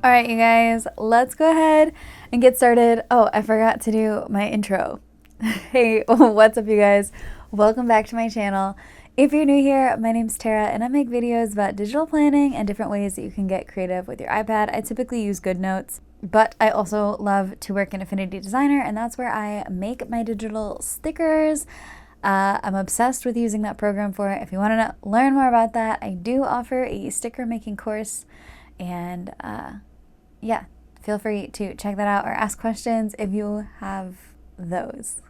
All right, you guys, let's go ahead and get started. Oh, I forgot to do my intro. Hey, what's up, you guys? Welcome back to my channel. If you're new here, my name's Tara, and I make videos about digital planning and different ways that you can get creative with your iPad. I typically use GoodNotes, but I also love to work in Affinity Designer, and that's where I make my digital stickers. I'm obsessed with using that program for it. If you want to learn more about that, I do offer a sticker making course, and yeah, feel free to check that out or ask questions if you have those.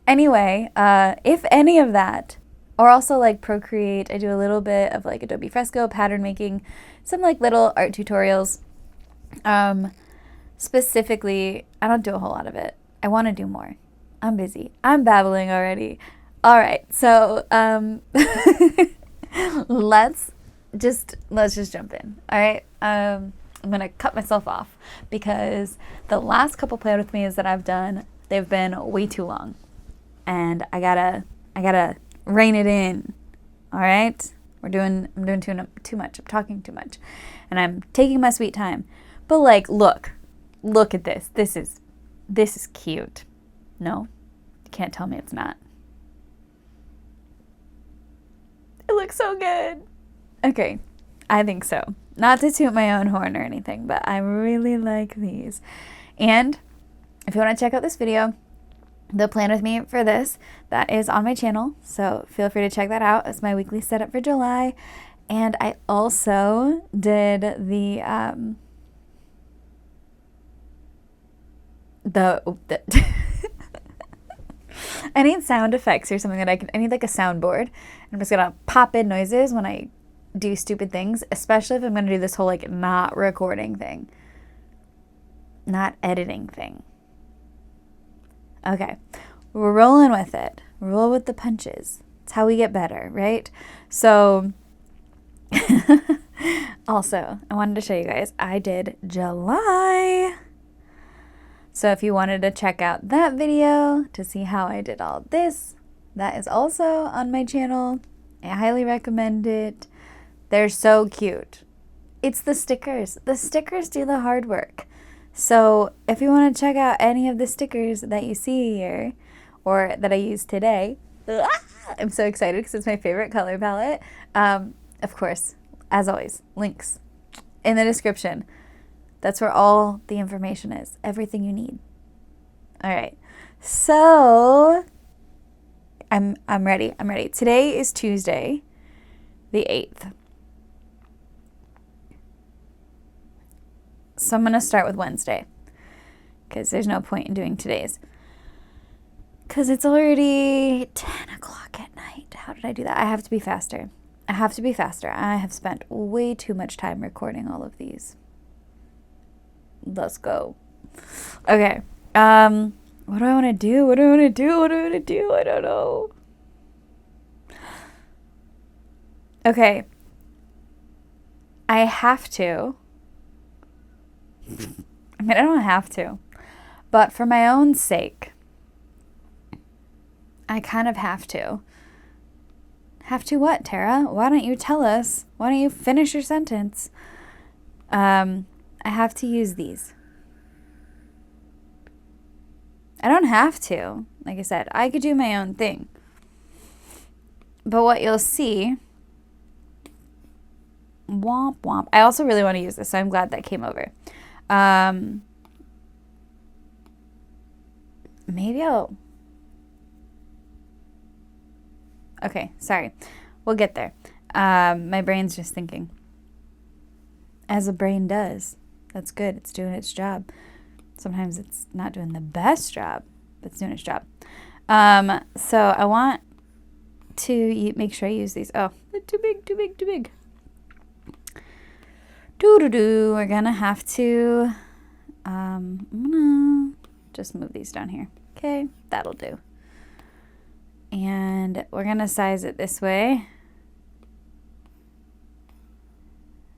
Anyway, if any of that, or also like Procreate, I do a little bit of like Adobe Fresco, pattern making, some like little art tutorials. Specifically, I don't do a whole lot of it. I want to do more. I'm busy. I'm babbling already. All right, so let's just jump in. All right. I'm gonna cut myself off because the last couple Plan With Me's that I've done, they've been way too long, and I gotta rein it in. All right. I'm doing too much. I'm talking too much, and I'm taking my sweet time. But like, look at this. This is cute. No, you can't tell me it's not. It looks so good. Okay, I think so. Not to toot my own horn or anything, but I really like these. And if you want to check out this video, the Plan With Me for this, that is on my channel. So feel free to check that out. It's my weekly setup for July. And I also did the I need sound effects or something that I need like a soundboard. I'm just gonna pop in noises when I do stupid things, especially if I'm gonna do this whole like not recording thing, not editing thing. Okay, we're rolling with it. Roll with the punches. It's how we get better, right? So also, I wanted to show you guys, I did July. So if you wanted to check out that video to see how I did all this, that is also on my channel. I highly recommend it. They're so cute. It's the stickers. The stickers do the hard work. So if you want to check out any of the stickers that you see here, or that I used today, I'm so excited because it's my favorite color palette. Of course, as always, links in the description. That's where all the information is. Everything you need. All right. So I'm ready. I'm ready. Today is Tuesday, the 8th. So I'm going to start with Wednesday because there's no point in doing today's. Because it's already 10 o'clock at night. How did I do that? I have to be faster. I have spent way too much time recording all of these. Let's go. Okay. What do I want to do? I don't know. Okay. I have to. I mean, I don't have to. But for my own sake, I kind of have to. Have to what, Tara? Why don't you tell us? Why don't you finish your sentence? I have to use these. I don't have to. Like I said, I could do my own thing. But what you'll see... Womp womp. I also really want to use this, so I'm glad that came over. Maybe I'll... Okay, sorry. We'll get there. My brain's just thinking. As a brain does. That's good. It's doing its job. Sometimes it's not doing the best job, but it's doing its job. So I want to make sure I use these. Oh, they're too big. We're gonna have to, I'm gonna just move these down here. Okay, that'll do. And we're gonna size it this way.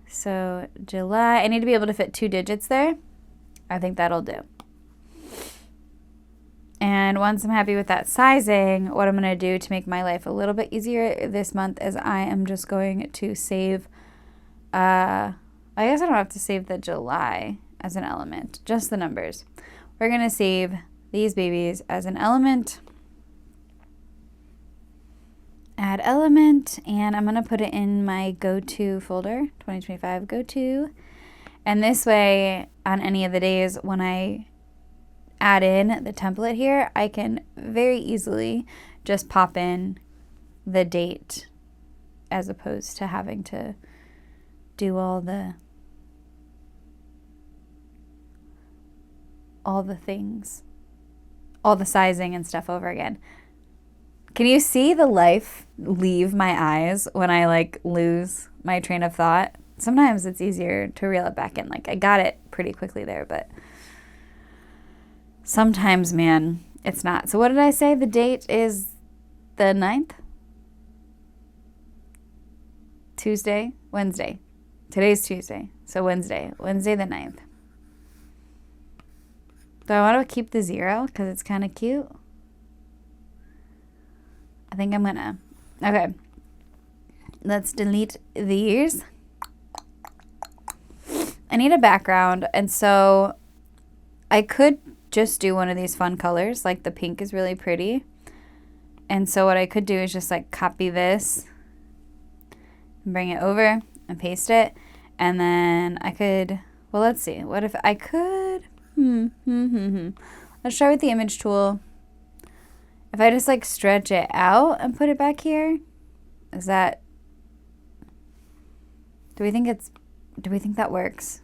So July, I need to be able to fit 2 digits there. I think that'll do. And once I'm happy with that sizing, what I'm going to do to make my life a little bit easier this month is I am just going to save I guess I don't have to save the July as an element, just the numbers. We're going to save these babies as an element. Add element, and I'm going to put it in my go-to folder, 2025 go-to. And this way, on any of the days when I add in the template here, I can very easily just pop in the date as opposed to having to do all the things, all the sizing and stuff over again. Can you see the life leave my eyes when I like lose my train of thought? Sometimes it's easier to reel it back in. Like I got it pretty quickly there, but sometimes, man, it's not. So what did I say? The date is the 9th? Tuesday? Wednesday. Today's Tuesday. So Wednesday the 9th. Do I want to keep the 0 because it's kind of cute? I think I'm gonna. Okay. Let's delete these. I need a background, and so I could just do one of these fun colors. Like the pink is really pretty. And so what I could do is just like copy this, bring it over and paste it. And then I could, well, let's see. What if I could, Let's try with the image tool. If I just like stretch it out and put it back here, is that, do we think that works?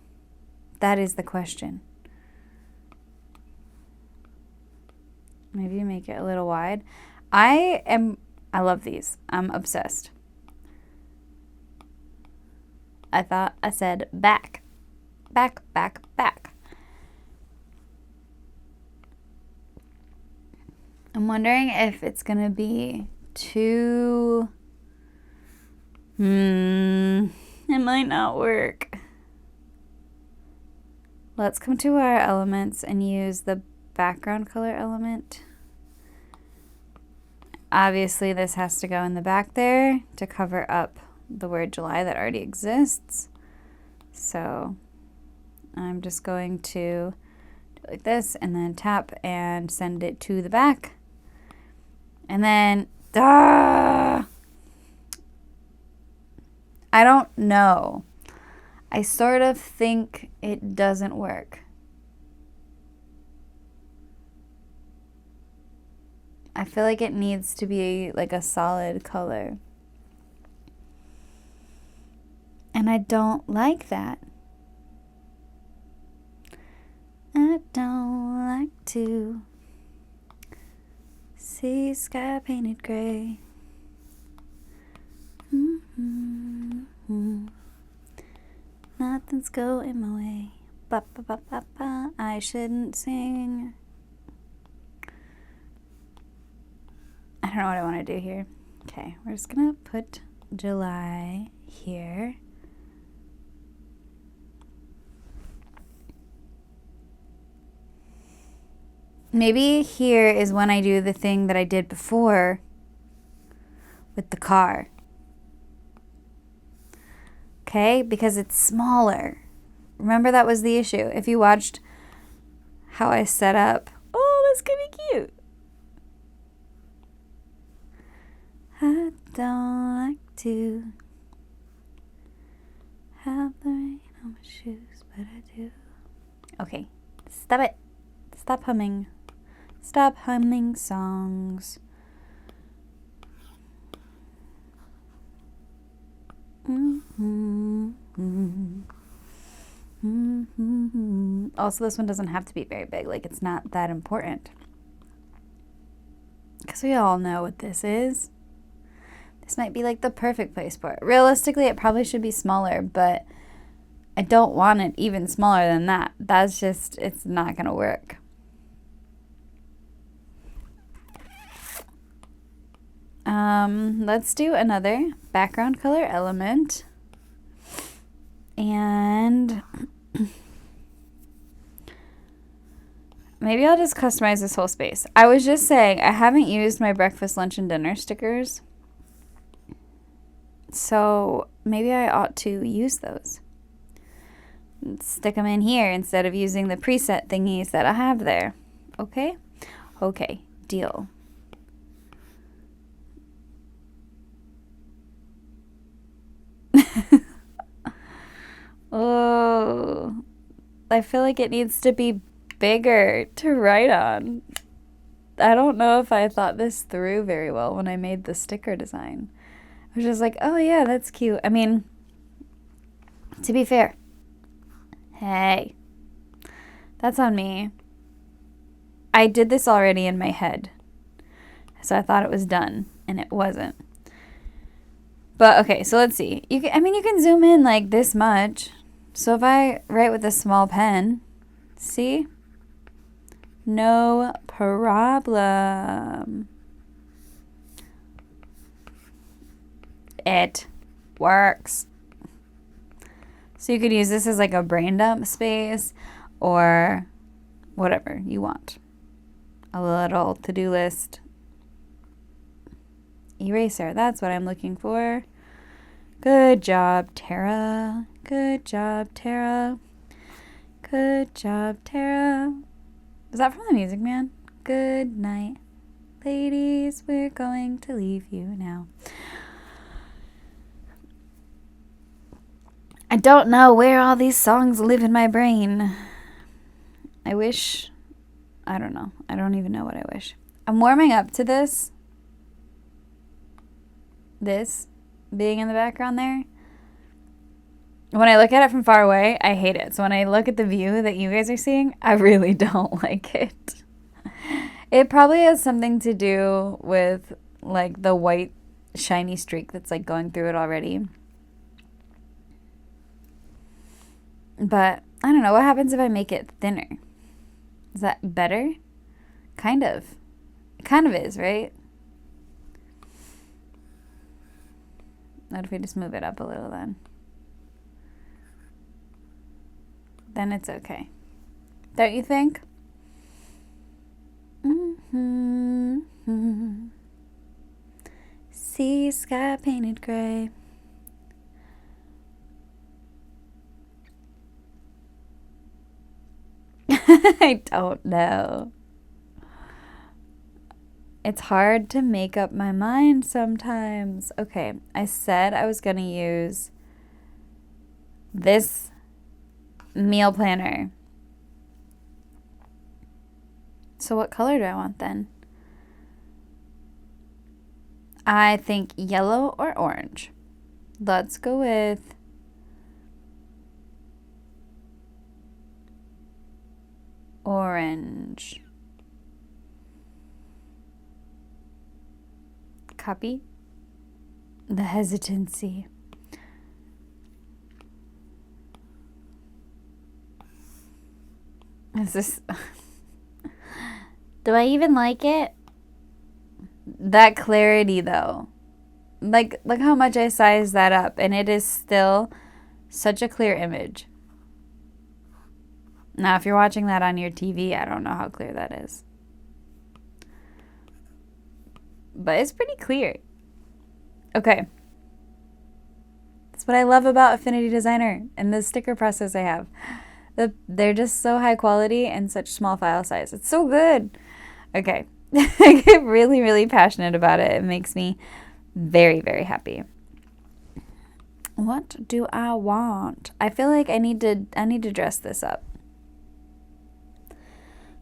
That is the question. Maybe make it a little wide. I love these. I'm obsessed. I thought I said back. Back, back, back. I'm wondering if it's going to be too... it might not work. Let's come to our elements and use the background color element. Obviously, this has to go in the back there to cover up the word July that already exists. So I'm just going to do it like this and then tap and send it to the back. And then, I don't know. I sort of think it doesn't work. I feel like it needs to be like a solid color. And I don't like that. I don't like to see sky painted gray. Nothing's going my way. Ba, ba, ba, ba, ba. I shouldn't sing. I don't know what I want to do here. Okay, we're just gonna put July here. Maybe here is when I do the thing that I did before with the car. Okay, because it's smaller. Remember that was the issue. If you watched how I set up, oh, this could be cute. I don't like to have the rain on my shoes, but I do. Okay, stop it. Stop humming. Stop humming songs. Also, this one doesn't have to be very big. Like, it's not that important. Because we all know what this is. This might be like the perfect place for it. Realistically, it probably should be smaller, but I don't want it even smaller than that. That's just, it's not going to work. Let's do another background color element. And maybe I'll just customize this whole space. I was just saying, I haven't used my breakfast, lunch, and dinner stickers. So maybe I ought to use those. stick them in here instead of using the preset thingies that I have there. Okay? Okay, deal. Oh, I feel like it needs to be bigger to write on. I don't know if I thought this through very well when I made the sticker design. I was just like, oh yeah, that's cute. I mean, to be fair, hey, that's on me. I did this already in my head, so I thought it was done, and it wasn't. But okay, so let's see. You can zoom in like this much. So if I write with a small pen, see? No problem. It works. So you could use this as like a brain dump space or whatever you want. A little to-do list. Eraser, that's what I'm looking for. Good job, Tara. Good job, Tara. Good job, Tara. Is that from The Music Man? Good night, ladies. We're going to leave you now. I don't know where all these songs live in my brain. I wish. I don't know. I don't even know what I wish. I'm warming up to this. This being in the background there. When I look at it from far away, I hate it. So when I look at the view that you guys are seeing, I really don't like it. It probably has something to do with like the white shiny streak that's like going through it already. But I don't know. What happens if I make it thinner? Is that better? Kind of. It kind of is, right? What if we just move it up a little then? Then it's okay. Don't you think? Sea sky painted gray. I don't know. It's hard to make up my mind sometimes. Okay, I said I was going to use this meal planner. So what color do I want then? I think yellow or orange. Let's go with orange. Copy. The hesitancy. Is this... Do I even like it? That clarity though. Like, look how much I sized that up, and it is still such a clear image. Now, if you're watching that on your TV, I don't know how clear that is. But it's pretty clear. Okay. That's what I love about Affinity Designer and the sticker process I have. They're just so high quality and such small file size. It's so good. Okay. I get really, really passionate about it. It makes me very, very happy. What do I want? I feel like I need to dress this up.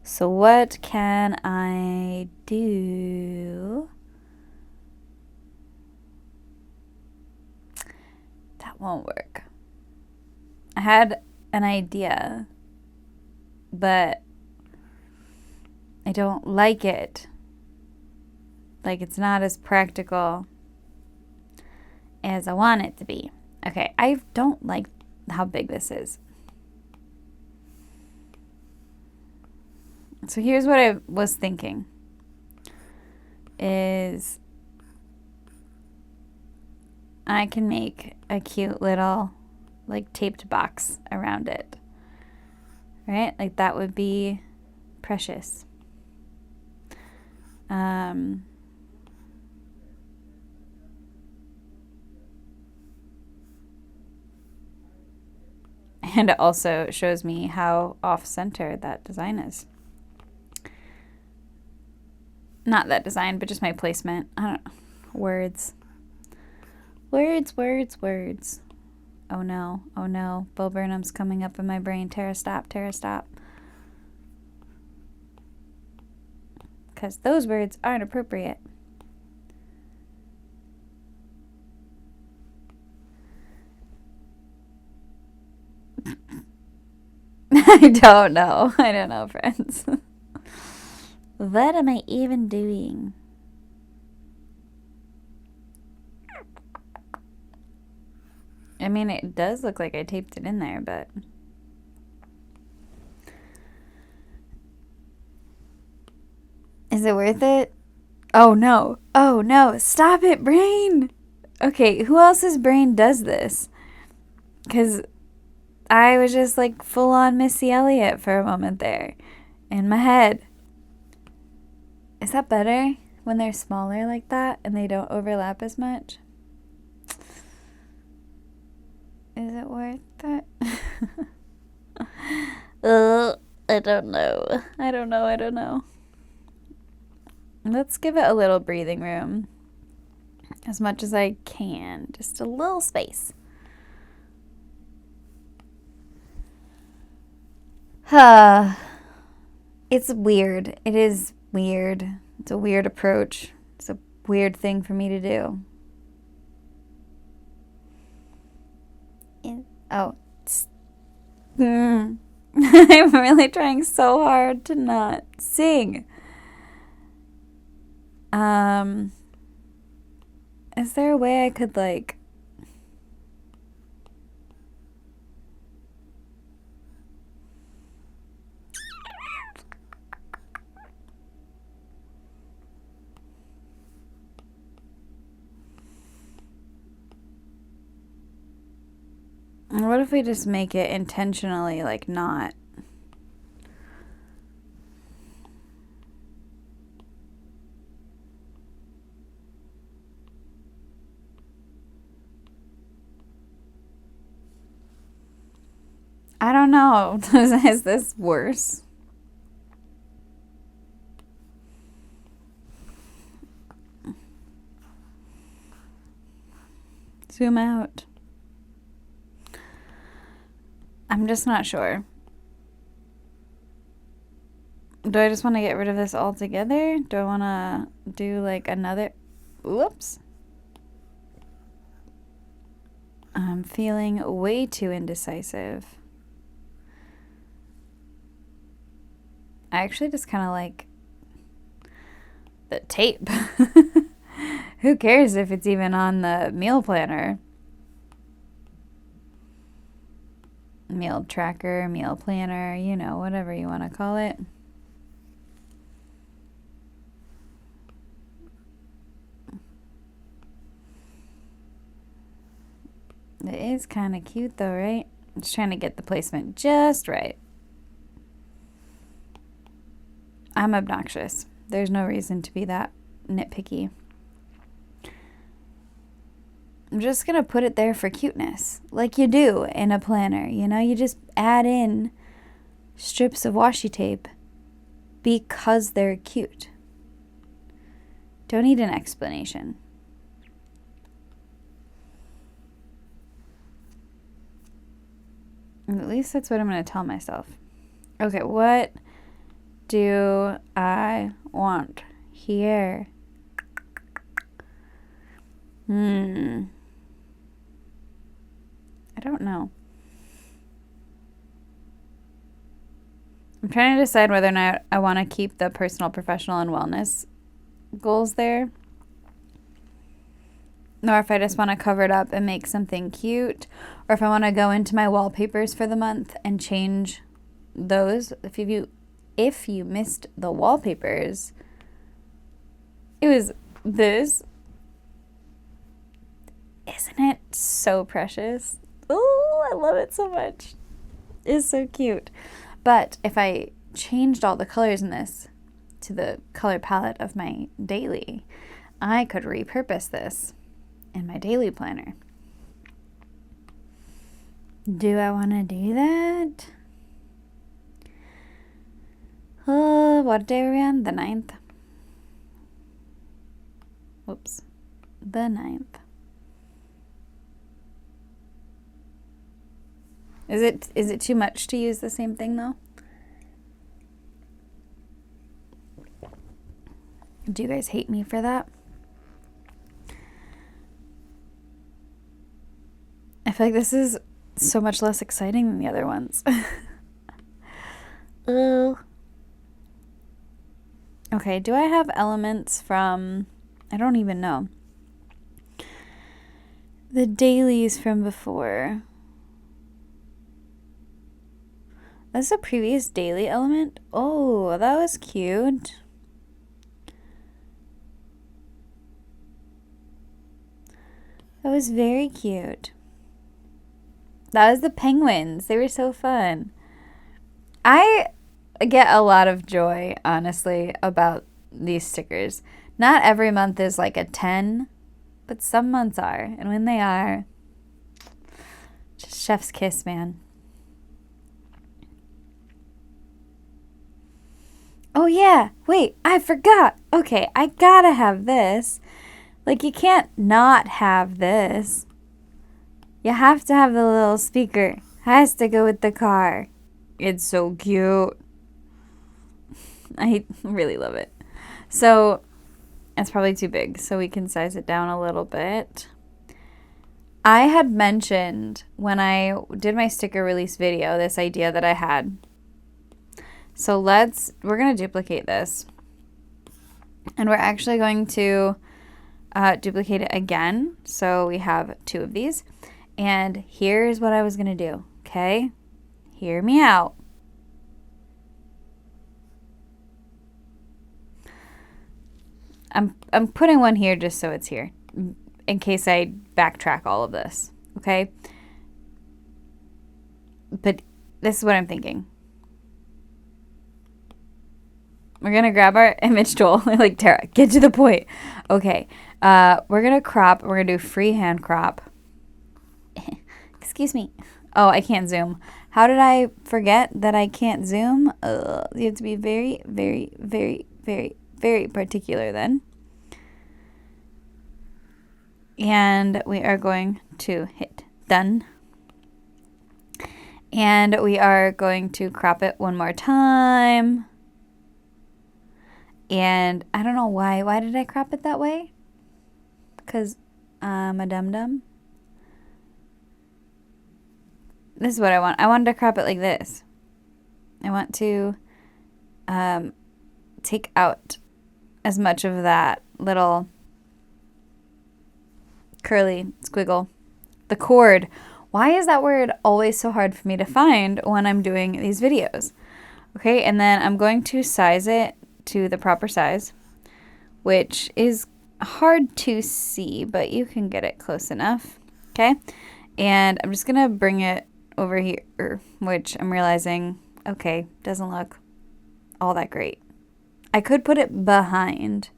So what can I do? That won't work. I had an idea, but I don't like it. Like, it's not as practical as I want it to be. Okay, I don't like how big this is. So here's what I was thinking is I can make a cute little like taped box around it, right? Like that would be precious. And And it also shows me how off-center that design is. Not that design, but just my placement. I don't know. Words. Words. Oh no. Oh no. Bo Burnham's coming up in my brain. Tara, stop. Tara, stop. Because those words aren't appropriate. I don't know. I don't know, friends. What am I even doing? I mean, it does look like I taped it in there, but... Is it worth it? Oh, no. Oh, no. Stop it, brain. Okay, who else's brain does this? Because I was just like full-on Missy Elliott for a moment there in my head. Is that better when they're smaller like that and they don't overlap as much? Is it worth it? I don't know. I don't know. Let's give it a little breathing room. As much as I can. Just a little space. It's weird. It is weird. It's a weird approach. It's a weird thing for me to do. I'm really trying so hard to not sing. Is there a way I could like... What if we just make it intentionally, like, not? I don't know. Is this worse? Zoom out. I'm just not sure. Do I just want to get rid of this altogether? Do I want to do like another... Whoops. I'm feeling way too indecisive. I actually just kind of like the tape. Who cares if it's even on the meal planner? Meal tracker, meal planner, you know, whatever you want to call it. It is kind of cute though, right? I'm just trying to get the placement just right. I'm obnoxious. There's no reason to be that nitpicky. I'm just going to put it there for cuteness, like you do in a planner. You know, you just add in strips of washi tape because they're cute. Don't need an explanation. At least that's what I'm going to tell myself. Okay, what do I want here? I don't know. I'm trying to decide whether or not I want to keep the personal, professional, and wellness goals there. Or if I just want to cover it up and make something cute. Or if I want to go into my wallpapers for the month and change those. If you missed the wallpapers, it was this. Isn't it so precious? Oh, I love it so much. It's so cute. But if I changed all the colors in this to the color palette of my daily, I could repurpose this in my daily planner. Do I want to do that? What day are we on? The 9th? Whoops. The 9th. Is it too much to use the same thing though? Do you guys hate me for that? I feel like this is so much less exciting than the other ones. Okay, do I have elements from, I don't even know. The dailies from before. That's a previous daily element? Oh, that was cute. That was very cute. That was the penguins. They were so fun. I get a lot of joy, honestly, about these stickers. Not every month is like a 10, but some months are. And when they are, just chef's kiss, man. Oh yeah, wait, I forgot. Okay, I gotta have this. Like, you can't not have this. You have to have the little speaker. Has to go with the car. It's so cute. I really love it. So, it's probably too big, so we can size it down a little bit. I had mentioned when I did my sticker release video, this idea that I had. So we're going to duplicate this. And we're actually going to duplicate it again. So we have 2 of these. And here's what I was going to do. Okay? Hear me out. I'm putting one here just so it's here. In case I backtrack all of this. Okay? But this is what I'm thinking. We're going to grab our image tool. Like, Tara, get to the point. Okay. We're going to crop. We're going to do freehand crop. Excuse me. Oh, I can't zoom. How did I forget that I can't zoom? You have to be very, very, very, very, very particular then. And we are going to hit done. And we are going to crop it one more time. And I don't know why. Why did I crop it that way? Because I'm a dum-dum. This is what I want. I wanted to crop it like this. I want to take out as much of that little curly squiggle. The cord. Why is that word always so hard for me to find when I'm doing these videos? Okay, and then I'm going to size it to the proper size, which is hard to see, but you can get it close enough. Okay, and I'm just gonna bring it over here, which I'm realizing, okay, doesn't look all that great. I could put it behind,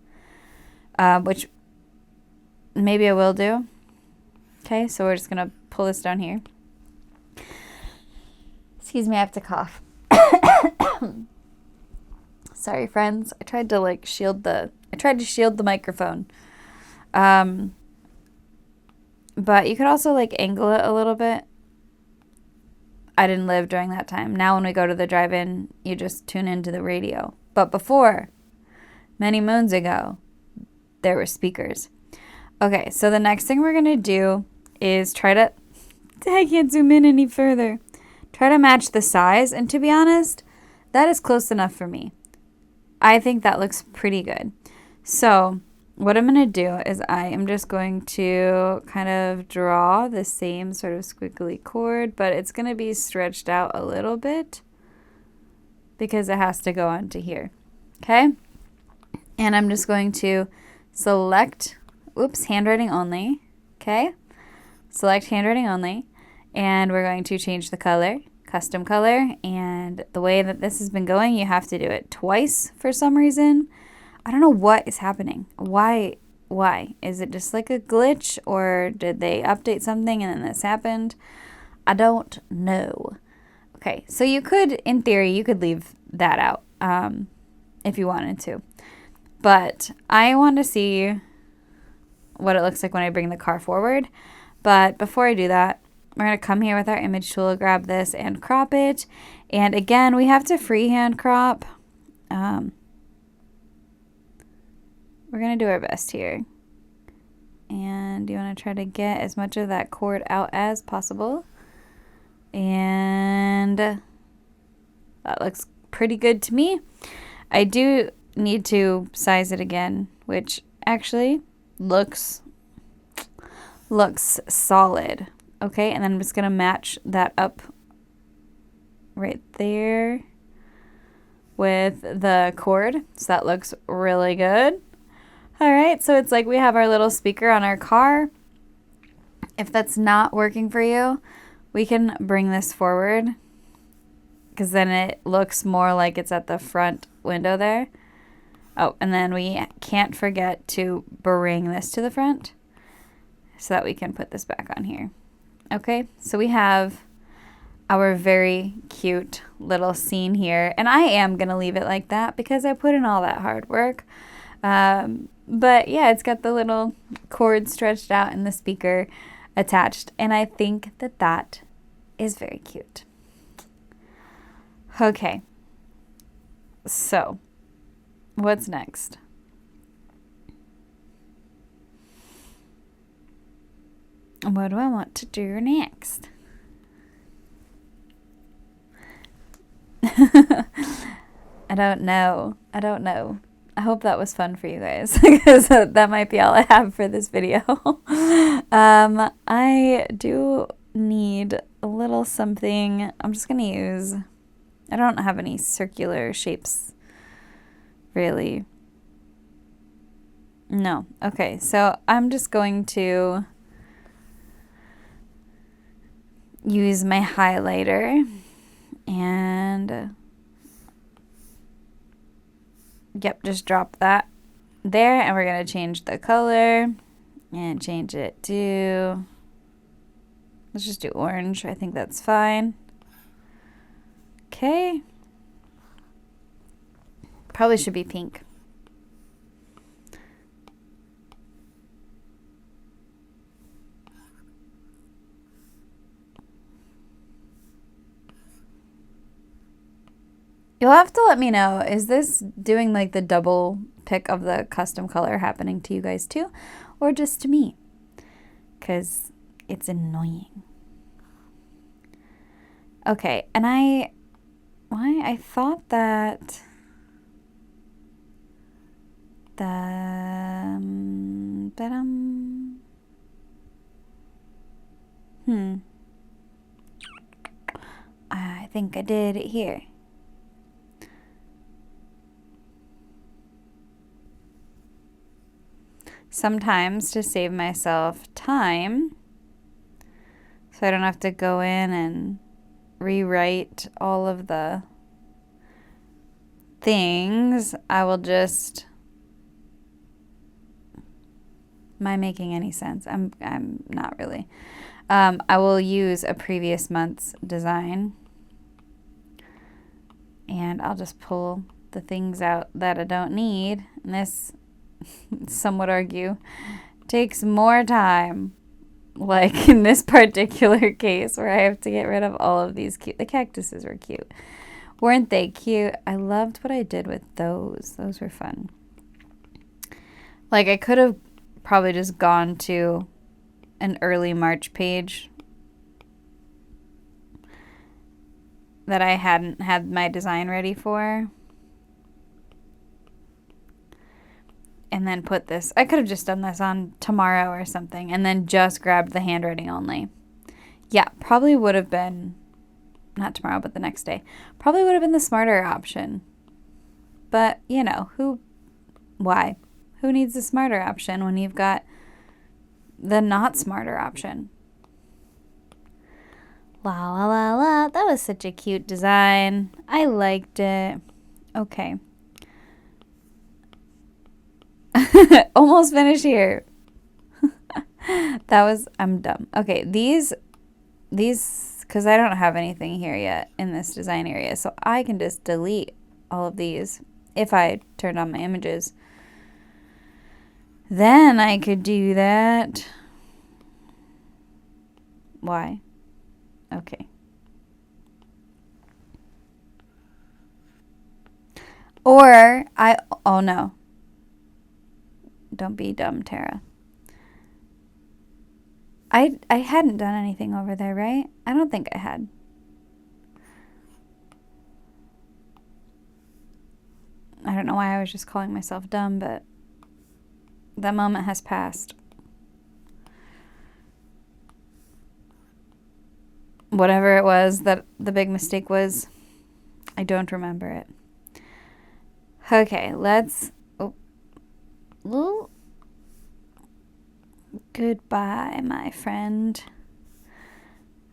which maybe I will do. Okay, so we're just gonna pull this down here. Excuse me, I have to cough. Sorry, friends. I tried to shield the microphone. But you could also angle it a little bit. I didn't live during that time. Now when we go to the drive-in, you just tune into the radio. But before, many moons ago, there were speakers. Okay, so the next thing we're going to do is I can't zoom in any further. Try to match the size. And to be honest, that is close enough for me. I think that looks pretty good. So what I'm going to do is I am just going to kind of draw the same sort of squiggly cord, but it's going to be stretched out a little bit because it has to go onto here. Okay? And I'm just going to select, handwriting only. Okay? Select handwriting only. And we're going to change the color. Custom color, and the way that this has been going, you have to do it twice for some reason. I don't know what is happening. Why? Is it just like a glitch, or did they update something and then this happened? I don't know. Okay, so you could, in theory, you could leave that out if you wanted to. But I want to see what it looks like when I bring the car forward. But before I do that, we're going to come here with our image tool, grab this and crop it. And again, we have to freehand crop. We're going to do our best here. And you want to try to get as much of that cord out as possible. And that looks pretty good to me. I do need to size it again, which actually looks solid. Okay, and then I'm just gonna match that up right there with the cord, so that looks really good. All right, so it's like we have our little speaker on our car. If that's not working for you, we can bring this forward, because then it looks more like it's at the front window there. Oh, and then we can't forget to bring this to the front so that we can put this back on here. Okay, so we have our very cute little scene here. And I am going to leave it like that because I put in all that hard work. But yeah, it's got the little cord stretched out and the speaker attached. And I think that that is very cute. Okay, so what's next? What do I want to do next? I don't know. I hope that was fun for you guys, because that might be all I have for this video. I do need a little something. I'm just going to use, I don't have any circular shapes, really. No. Okay, so I'm just going to use my highlighter and yep, just drop that there, and we're going to change the color and change it to, let's just do orange. I think that's fine. Okay. Probably should be pink. You'll have to let me know, is this doing like the double pick of the custom color happening to you guys too, or just to me? Because it's annoying. Okay, and I thought that I think I did it here. Sometimes, to save myself time, so I don't have to go in and rewrite all of the things, I will just, am I making any sense? I'm not really. I will use a previous month's design, and I'll just pull the things out that I don't need, and this, some would argue, takes more time, like in this particular case where I have to get rid of all of these cute, the cactuses were cute. Weren't they cute? I loved what I did with those. Those were fun. Like, I could have probably just gone to an early March page that I hadn't had my design ready for, and then put this. I could have just done this on tomorrow or something, and then just grabbed the handwriting only. Yeah, probably would have been, not tomorrow, but the next day. Probably would have been the smarter option. But, you know, why? Who needs the smarter option when you've got the not smarter option? La la la la. That was such a cute design. I liked it. Okay. Almost finished here. That was, I'm dumb. Okay, these because I don't have anything here yet in this design area. So I can just delete all of these if I turned on my images. Then I could do that. Why? Okay. Or oh no. Don't be dumb, Tara. I hadn't done anything over there, right? I don't think I had. I don't know why I was just calling myself dumb, but that moment has passed. Whatever it was that the big mistake was, I don't remember it. Okay, let's... Oh. Goodbye, my friend.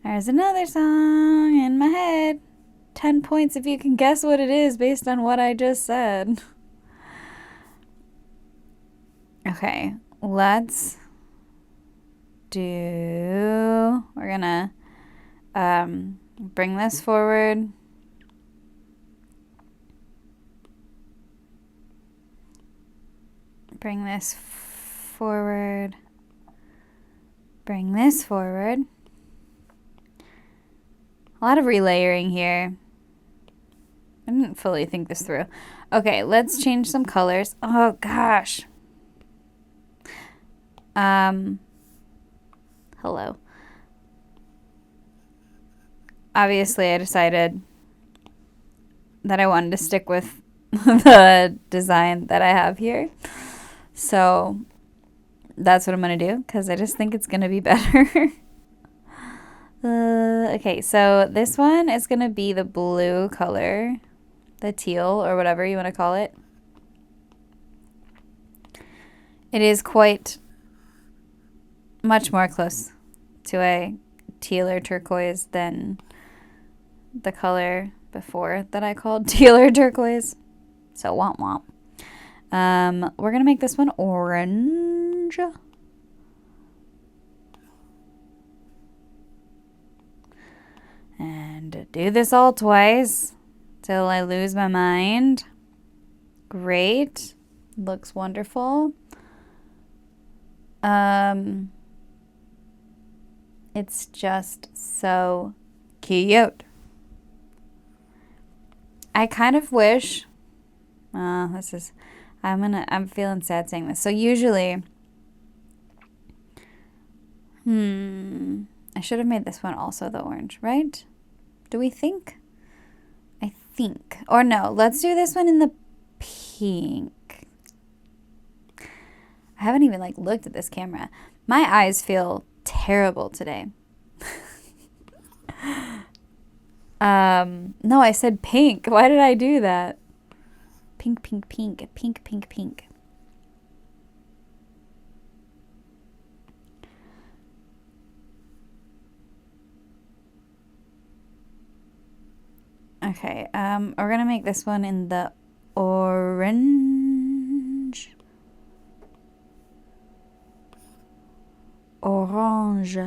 There's another song in my head. 10 points if you can guess what it is based on what I just said. Okay, let's do... We're gonna bring this forward. Bring this forward. Bring this forward. A lot of relayering here. I didn't fully think this through. Okay, let's change some colors. Oh gosh. Hello. Obviously, I decided that I wanted to stick with the design that I have here. So that's what I'm going to do because I just think it's going to be better. Okay, so this one is going to be the blue color, the teal or whatever you want to call it. It is quite much more close to a teal or turquoise than the color before that I called teal or turquoise. So womp womp. We're going to make this one orange. And do this all twice till I lose my mind. Great. Looks wonderful. It's just so cute. I kind of wish, I'm feeling sad saying this. So usually, I should have made this one also the orange, right? Do we think? I think. Or no, let's do this one in the pink. I haven't even looked at this camera. My eyes feel terrible today. No, I said pink. Why did I do that? Pink, pink, pink, pink, pink, pink. Okay, we're gonna make this one in the orange. Orange.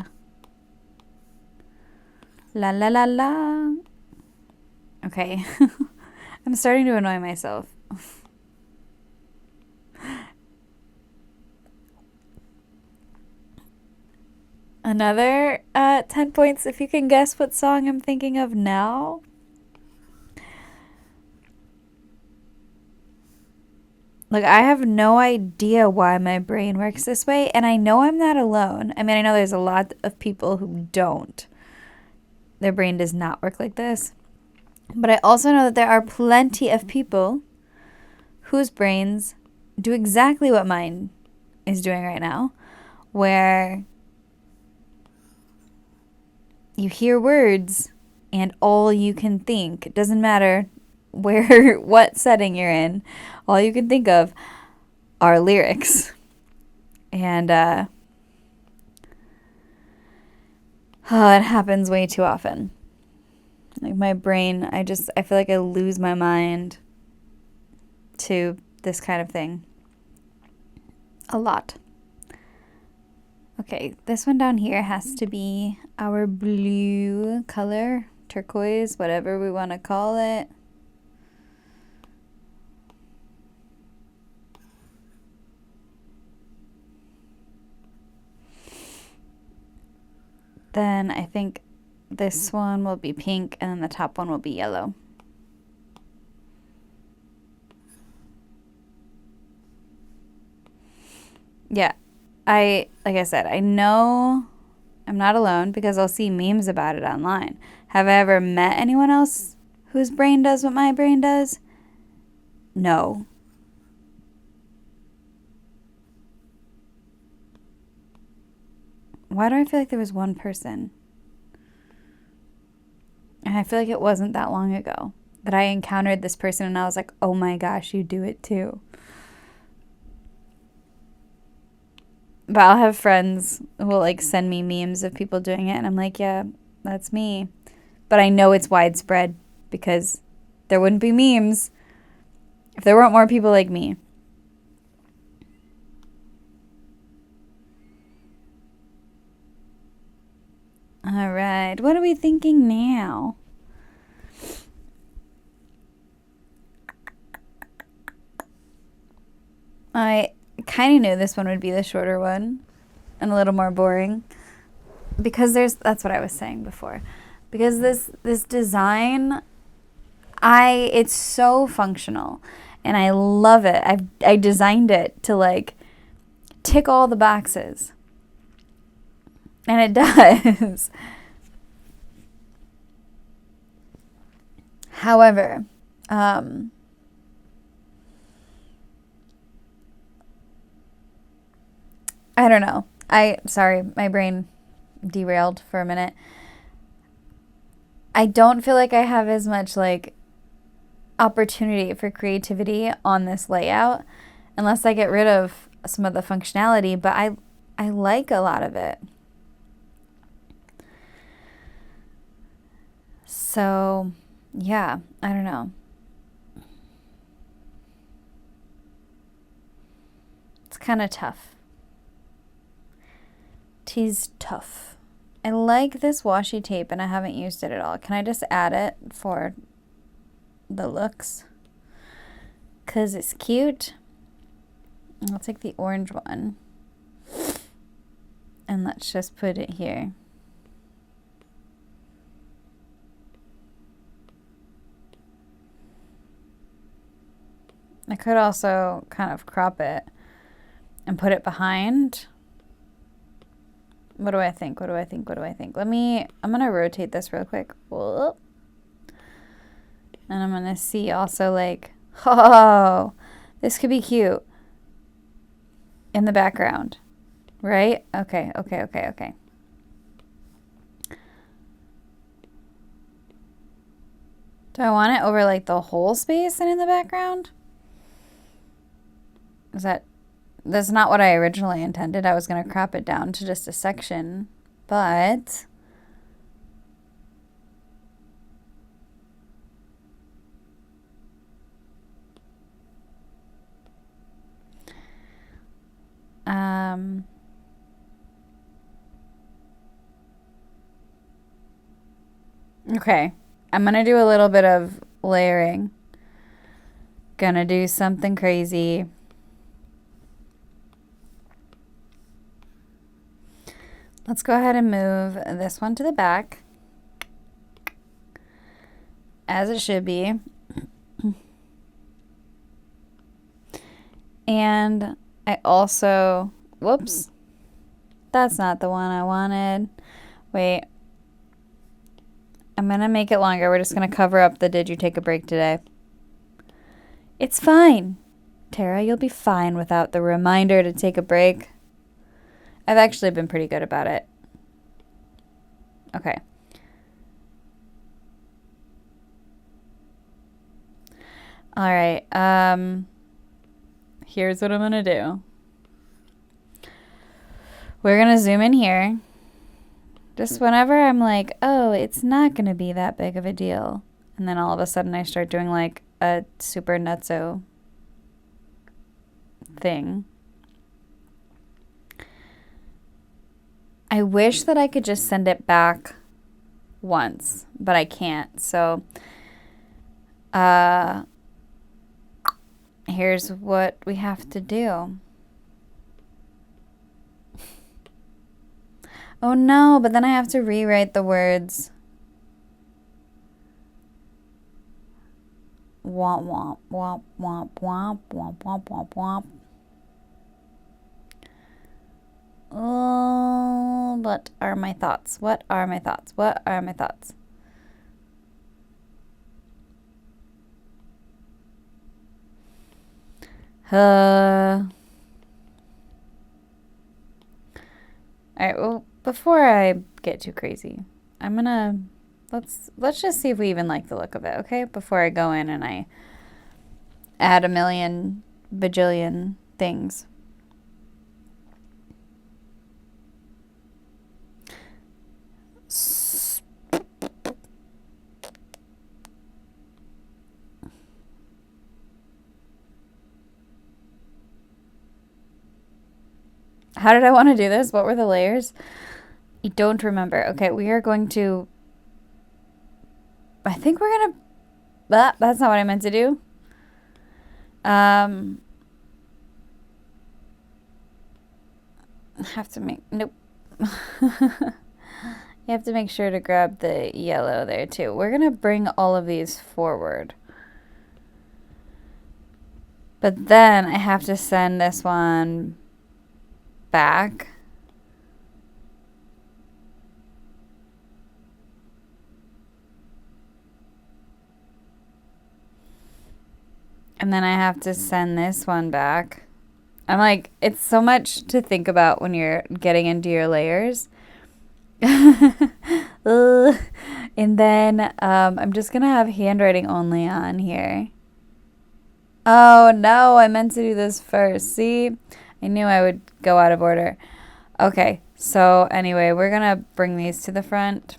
La la la la. Okay. I'm starting to annoy myself. Another 10 points if you can guess what song I'm thinking of now. Look, I have no idea why my brain works this way, and I know I'm not alone. I mean, I know there's a lot of people who don't. Their brain does not work like this. But I also know that there are plenty of people whose brains do exactly what mine is doing right now, where you hear words and all you can think, it doesn't matter what setting you're in, all you can think of are lyrics. And it happens way too often. My brain, I feel like I lose my mind to this kind of thing a lot. Okay, this one down here has to be our blue color, turquoise, whatever we want to call it. Then I think this one will be pink and then the top one will be yellow. Yeah, like I said, I know I'm not alone because I'll see memes about it online. Have I ever met anyone else whose brain does what my brain does? No. Why do I feel like there was one person? And I feel like it wasn't that long ago that I encountered this person and I was like, oh my gosh, you do it too. But I'll have friends who will like send me memes of people doing it and I'm like, yeah, that's me. But I know it's widespread because there wouldn't be memes if there weren't more people like me. All right, what are we thinking now? I kind of knew this one would be the shorter one and a little more boring because that's what I was saying before. Because this design, it's so functional and I love it. I designed it to like tick all the boxes. And it does. However, I don't know. Sorry, my brain derailed for a minute. I don't feel like I have as much like opportunity for creativity on this layout unless I get rid of some of the functionality, but I like a lot of it. So, yeah, I don't know. It's kind of tough. 'Tis tough. I like this washi tape and I haven't used it at all. Can I just add it for the looks? 'Cause it's cute. I'll take the orange one. And let's just put it here. I could also kind of crop it and put it behind. What do I think? What do I think? What do I think? I'm going to rotate this real quick. Whoop. And I'm going to see also like, oh, this could be cute in the background, right? Okay. Do I want it over like the whole space and in the background? That's not what I originally intended. I was going to crop it down to just a section, but okay. I'm going to do a little bit of layering. Gonna do something crazy. Let's go ahead and move this one to the back, as it should be. And I also, whoops, that's not the one I wanted. Wait, I'm gonna make it longer. We're just gonna cover up the "Did you take a break today?" It's fine. Tara, you'll be fine without the reminder to take a break. I've actually been pretty good about it. Okay. All right. Here's what I'm going to do. We're going to zoom in here. Just whenever I'm like, oh, it's not going to be that big of a deal. And then all of a sudden I start doing like a super nutso thing. I wish that I could just send it back once, but I can't. So here's what we have to do. Oh no, but then I have to rewrite the words. Womp womp womp womp womp womp womp womp womp. Oh, what are my thoughts? What are my thoughts? What are my thoughts? All right, well, before I get too crazy, I'm gonna let's just see if we even like the look of it, okay? Before I go in and I add a million bajillion things. How did I want to do this? What were the layers? I don't remember. Okay, we are going to... I think we're going to... That's not what I meant to do. I have to make... Nope. You have to make sure to grab the yellow there too. We're going to bring all of these forward. But then I have to send this one back. And then I have to send this one back. I'm like, it's so much to think about when you're getting into your layers. And then I'm just going to have handwriting only on here. Oh, no, I meant to do this first. See? I knew I would go out of order. Okay, so anyway, we're going to bring these to the front.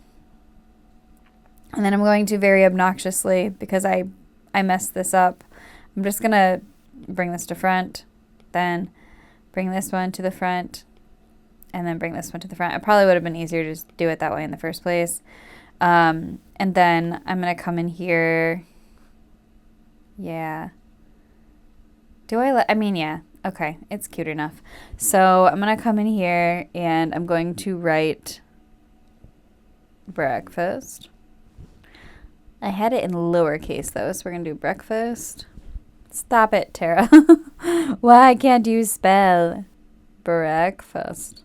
And then I'm going to very obnoxiously, because I messed this up, I'm just going to bring this to front, then bring this one to the front, and then bring this one to the front. It probably would have been easier to just do it that way in the first place. And then I'm going to come in here. Yeah. I mean, yeah. Okay, it's cute enough. So I'm going to come in here and I'm going to write breakfast. I had it in lowercase though, so we're going to do breakfast. Stop it, Tara. Why can't you spell breakfast?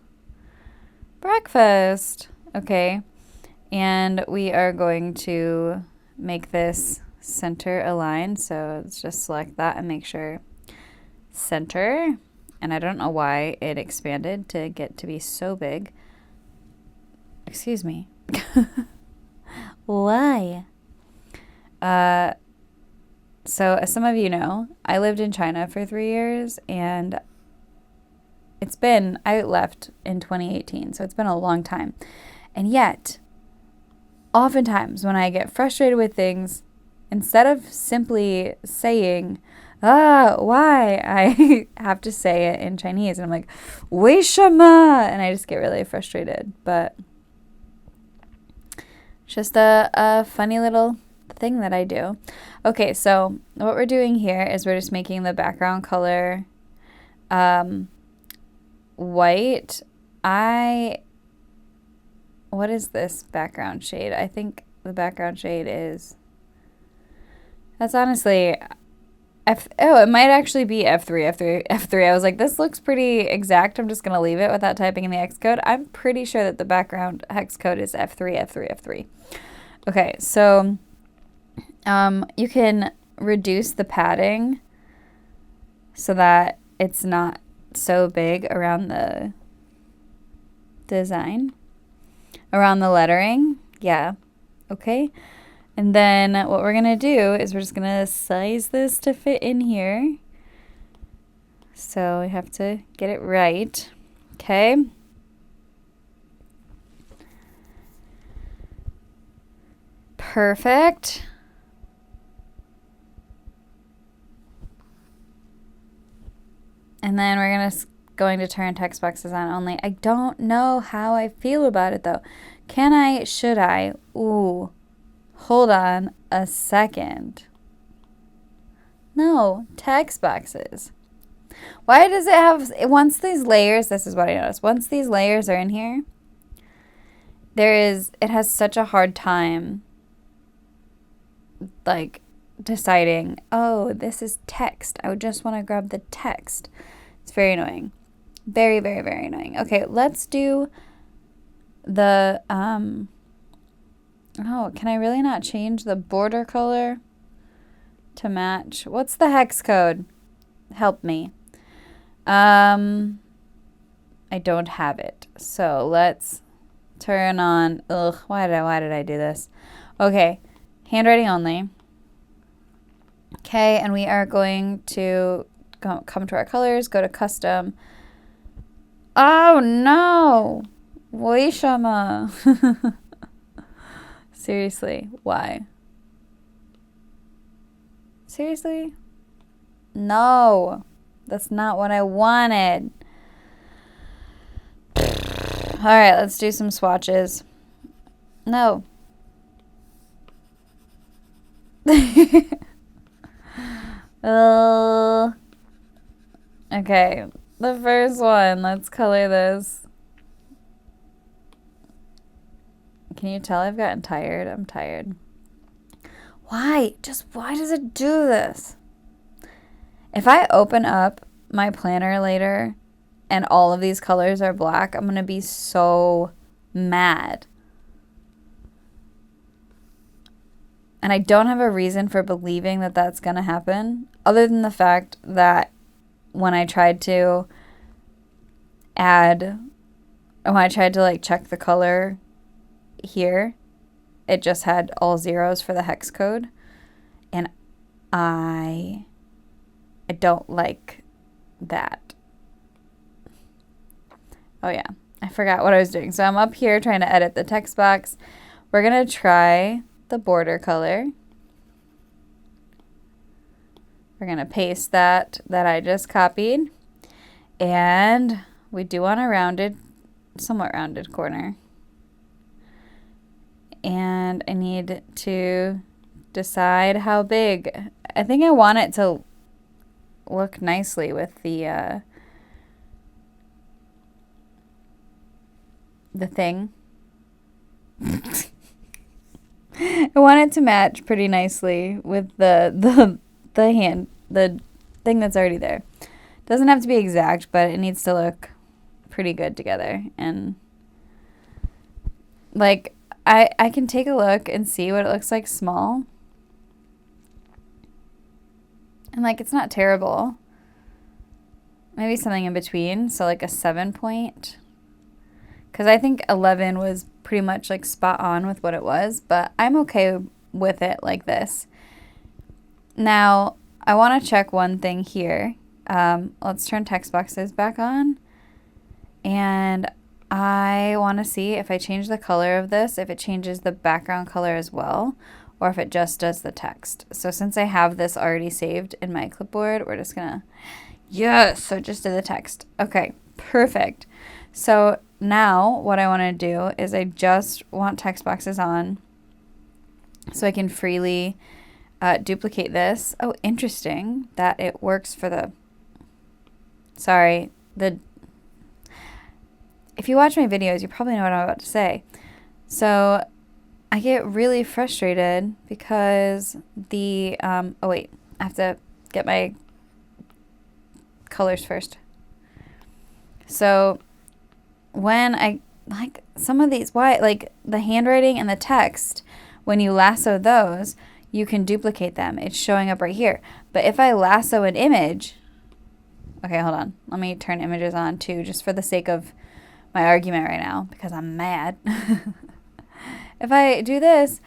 Breakfast. Okay. And we are going to make this center align. So let's just select that and make sure center. And I don't know why it expanded to get to be so big. Excuse me. Why? So as some of you know, I lived in China for 3 years and I left in 2018, so it's been a long time. And yet, oftentimes when I get frustrated with things, instead of simply saying, why, I have to say it in Chinese. And I'm like, wei shema, and I just get really frustrated. But it's just a funny little thing that I do. Okay, so what we're doing here is we're just making the background color white. What is this background shade? I think the background shade is, that's honestly, it might actually be F3. I was like, this looks pretty exact. I'm just going to leave it without typing in the hex code. I'm pretty sure that the background hex code is F3. Okay, so you can reduce the padding so that it's not so big around the design, around the lettering. Yeah. Okay. And then what we're going to do is we're just going to size this to fit in here. So we have to get it right. Okay. Perfect. And then we're going to going to turn text boxes on only. I don't know how I feel about it though. Can I? Should I? Ooh, hold on a second. No, text boxes. Why does it have, once these layers, this is what I noticed, once these layers are in here, it has such a hard time, like, deciding, oh, this is text. I would just want to grab the text. It's very annoying. Very, very, very annoying. Okay, let's do the, oh, can I really not change the border color to match? What's the hex code? Help me. I don't have it. So let's turn on, why did I do this? Okay, handwriting only. Okay, and we are going to come to our colors, go to custom. Oh no! Woishama. Seriously, why? Seriously? No, that's not what I wanted. All right, let's do some swatches. No. Okay, the first one, let's color this. Can you tell I've gotten tired? I'm tired. Why? Why does it do this? If I open up my planner later and all of these colors are black, I'm going to be so mad. And I don't have a reason for believing that that's going to happen, other than the fact that when I tried to like check the color here, it just had all zeros for the hex code. And I don't like that. Oh yeah, I forgot what I was doing. So I'm up here trying to edit the text box. We're going to try the border color. We're going to paste that I just copied. And we do want a somewhat rounded corner. And I need to decide how big. I think I want it to look nicely with the thing. I want it to match pretty nicely with the thing that's already there. Doesn't have to be exact, but it needs to look pretty good together. And like I can take a look and see what it looks like small. And like it's not terrible. Maybe something in between, so like a 7 point. Because I think 11 was pretty much like spot on with what it was, but I'm okay with it like this. Now, I want to check one thing here. Let's turn text boxes back on. And I want to see if I change the color of this, if it changes the background color as well, or if it just does the text. So since I have this already saved in my clipboard, we're just going to, yes, so it just did the text. Okay, perfect. So now what I want to do is I just want text boxes on so I can freely duplicate this. Oh, interesting that it works for if you watch my videos, you probably know what I'm about to say. So I get really frustrated because oh wait, I have to get my colors first. So when I like some of these, like the handwriting and the text, when you lasso those, you can duplicate them. It's showing up right here. But if I lasso an image, okay, hold on. Let me turn images on too, just for the sake of my argument right now, because I'm mad. If I do this,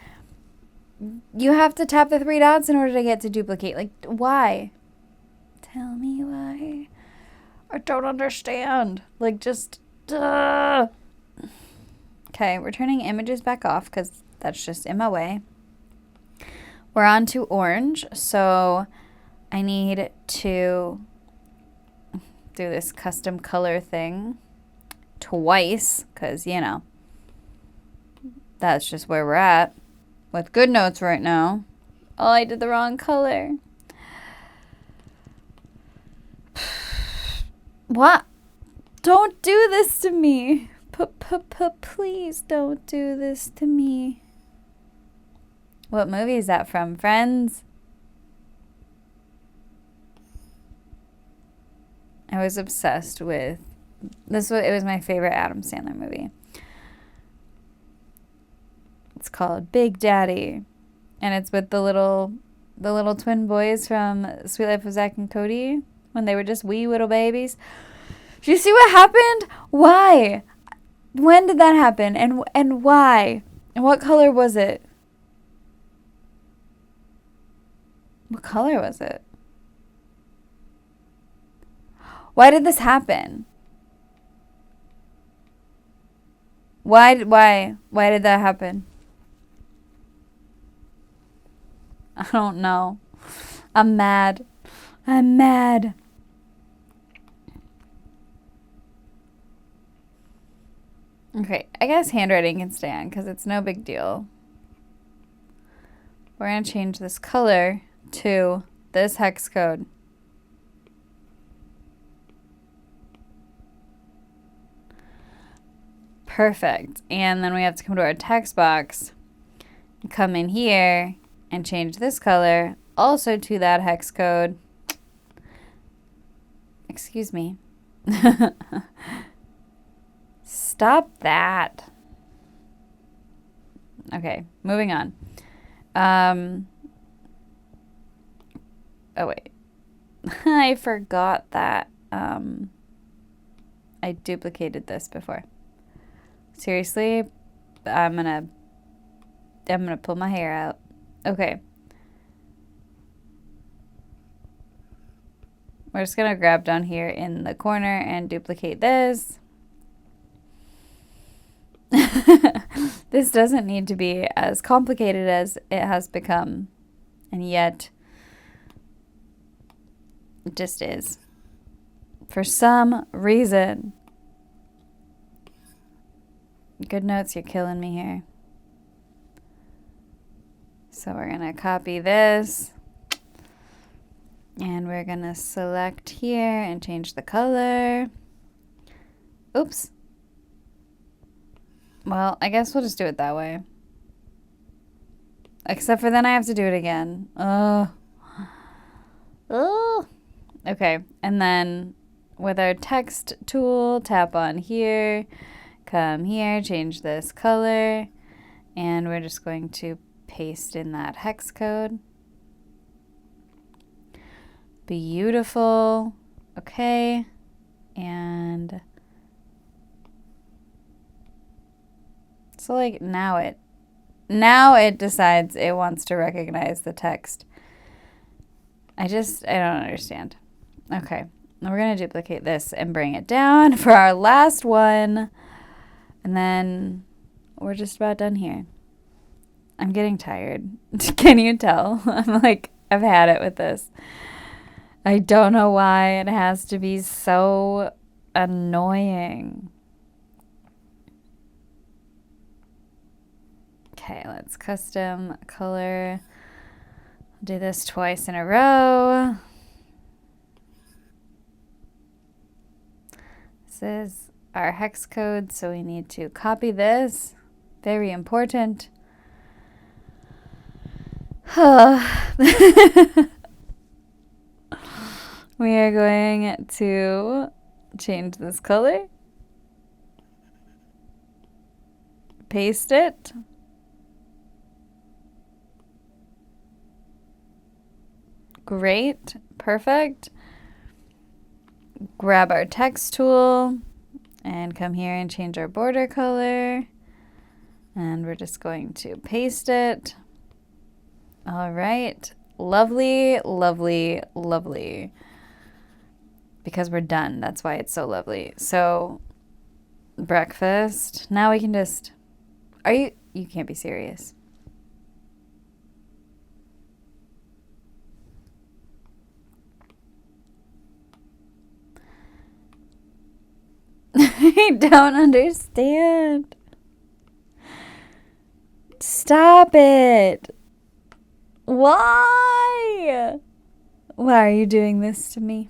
you have to tap the 3 dots in order to get to duplicate. Like, why? Tell me why. I don't understand. Like, just, duh. Okay, we're turning images back off because that's just in my way. We're on to orange, so I need to do this custom color thing twice because, you know, that's just where we're at with GoodNotes right now. Oh, I did the wrong color. What? Don't do this to me. Please don't do this to me. What movie is that from? Friends? I was obsessed with this. It was my favorite Adam Sandler movie. It's called Big Daddy, and it's with the little twin boys from Sweet Life of Zack and Cody when they were just wee little babies. Do you see what happened? Why? When did that happen? And why? And what color was it? What color was it? Why did this happen? Why did that happen? I don't know. I'm mad. I'm mad. Okay, I guess handwriting can stand because it's no big deal. We're going to change this color to this hex code. Perfect. And then we have to come to our text box, come in here, and change this color also to that hex code. Excuse me. Stop that. Okay, moving on. Oh wait. I forgot that I duplicated this before. Seriously, I'm gonna pull my hair out. Okay. We're just gonna grab down here in the corner and duplicate this. This doesn't need to be as complicated as it has become, and yet it just is. For some reason. GoodNotes, you're killing me here. So we're going to copy this. And we're going to select here and change the color. Oops. Well, I guess we'll just do it that way. Except for then I have to do it again. Oh. Okay. And then with our text tool, tap on here. Come here, change this color, and we're just going to paste in that hex code. Beautiful. Okay. And so like now it decides it wants to recognize the text. I don't understand. Okay. Now we're going to duplicate this and bring it down for our last one. And then we're just about done here. I'm getting tired. Can you tell? I'm like, I've had it with this. I don't know why it has to be so annoying. Okay, let's custom color. I'll do this twice in a row. This is our hex code, so we need to copy this. Very important. We are going to change this color. Paste it. Great. Perfect. Grab our text tool. And come here and change our border color. And we're just going to paste it. All right. Lovely, lovely, lovely. Because we're done. That's why it's so lovely. So, breakfast. Now we can just... You can't be serious. I don't understand. Stop it. Why? Why are you doing this to me?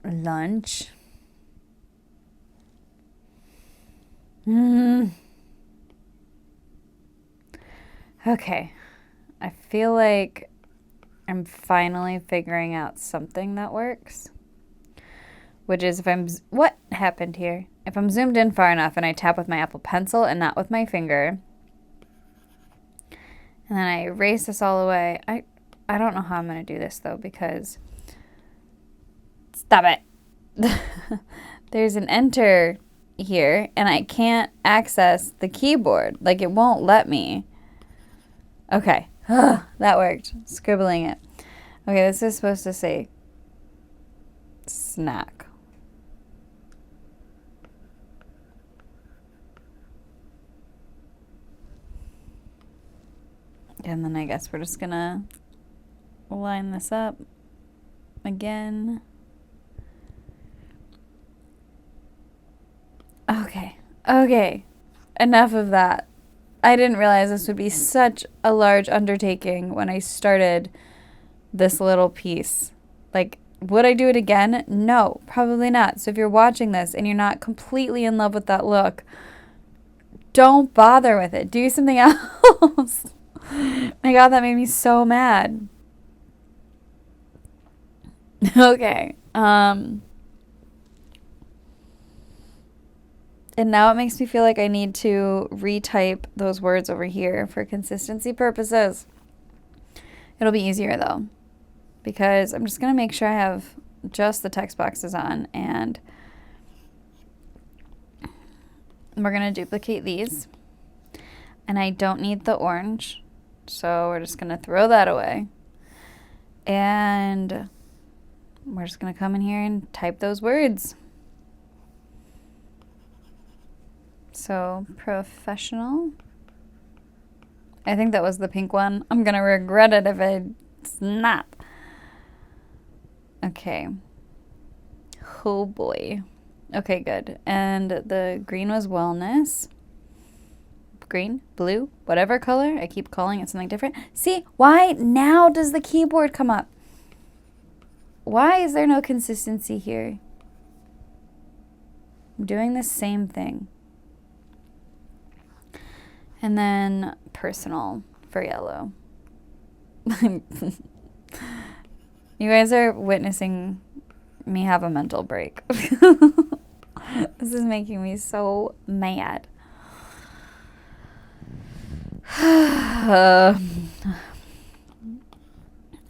Lunch. Okay. I feel like I'm finally figuring out something that works. Which is what happened here? If I'm zoomed in far enough and I tap with my Apple Pencil and not with my finger, and then I erase this all away. I don't know how I'm going to do this though, because stop it. There's an enter here and I can't access the keyboard. Like, it won't let me. Okay. That worked. Scribbling it. Okay, this is supposed to say snack. And then I guess we're just gonna line this up again. Okay. Enough of that. I didn't realize this would be such a large undertaking when I started this little piece. Like, would I do it again? No, probably not. So if you're watching this and you're not completely in love with that look, don't bother with it. Do something else. My God, that made me so mad. Okay. And now it makes me feel like I need to retype those words over here for consistency purposes. It'll be easier though, because I'm just going to make sure I have just the text boxes on, and we're going to duplicate these. And I don't need the orange, so we're just going to throw that away. And we're just going to come in here and type those words. So, professional. I think that was the pink one. I'm going to regret it if it's not. Okay. Oh boy. Okay, good. And the green was wellness. Green, blue, whatever color. I keep calling it something different. See, why now does the keyboard come up? Why is there no consistency here? I'm doing the same thing. And then personal for yellow. You guys are witnessing me have a mental break. This is making me so mad. I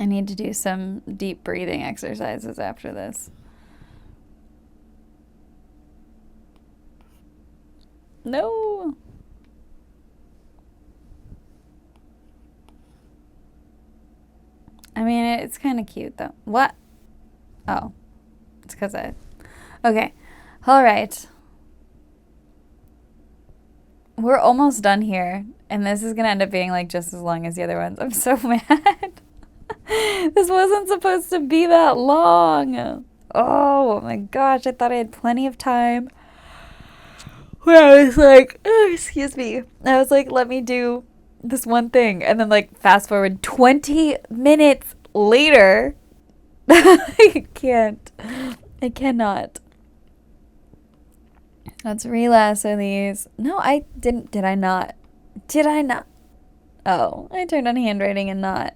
need to do some deep breathing exercises after this. No. I mean, it's kind of cute though. What? Oh, it's because okay. All right. We're almost done here. And this is going to end up being like just as long as the other ones. I'm so mad. This wasn't supposed to be that long. Oh my gosh. I thought I had plenty of time. Where I was like, oh, excuse me. I was like, let me do this one thing. And then like fast forward 20 minutes later. I can't. I cannot. Let's relasso these. No, I didn't. Did I not? Did I not? Oh, I turned on handwriting and not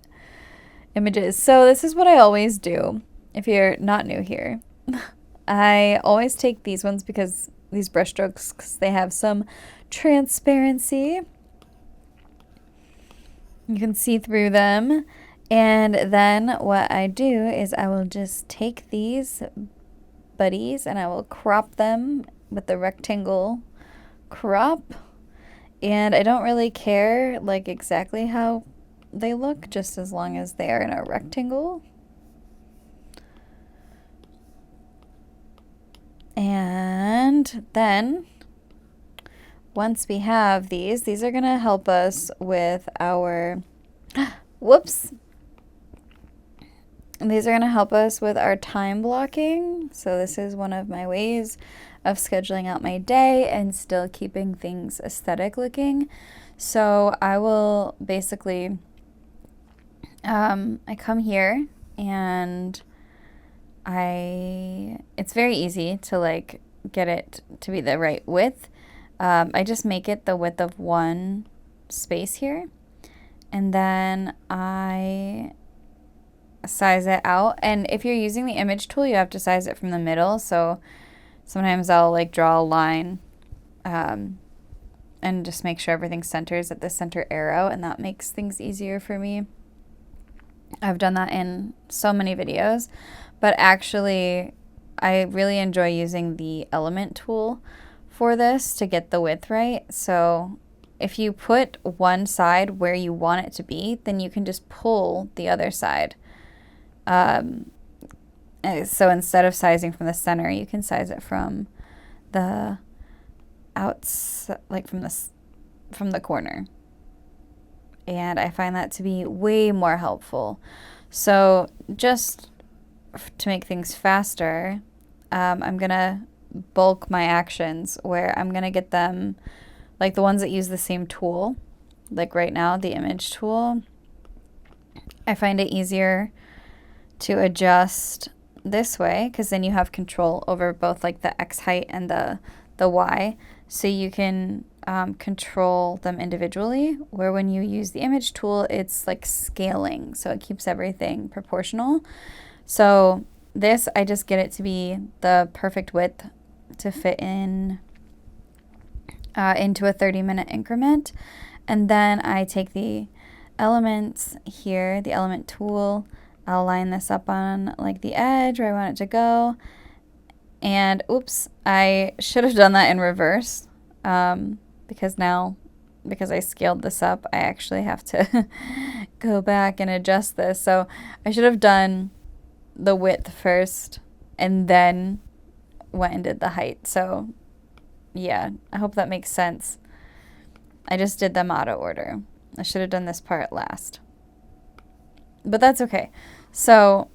images. So this is what I always do if you're not new here. I always take these ones because these brush strokes, because they have some transparency. You can see through them. And then what I do is I will just take these buddies and I will crop them with the rectangle crop. And I don't really care like exactly how they look, just as long as they are in a rectangle. And then once we have these are going to help us with our, whoops, These are going to help us with our time blocking. So this is one of my ways of scheduling out my day and still keeping things aesthetic looking. So I will basically, I come here and it's very easy to like get it to be the right width. I just make it the width of one space here, and then I size it out. And if you're using the image tool, you have to size it from the middle. So sometimes I'll like draw a line and just make sure everything centers at the center arrow, and that makes things easier for me. I've done that in so many videos, but actually I really enjoy using the element tool for this to get the width right. So if you put one side where you want it to be, then you can just pull the other side. So instead of sizing from the center, you can size it from the outside, like from the corner. And I find that to be way more helpful. So just to make things faster, I'm gonna bulk my actions where I'm gonna get them like the ones that use the same tool. Like right now, the image tool, I find it easier to adjust this way because then you have control over both like the X height and the Y. So you can control them individually, where when you use the image tool, it's like scaling. So it keeps everything proportional. So this, I just get it to be the perfect width to fit in into a 30-minute increment. And then I take the elements here, the element tool, I'll line this up on like the edge where I want it to go. And oops, I should have done that in reverse because I scaled this up, I actually have to go back and adjust this. So I should have done the width first and then went and did the height. So yeah, I hope that makes sense. I just did them out of order. I should have done this part last. But that's okay. So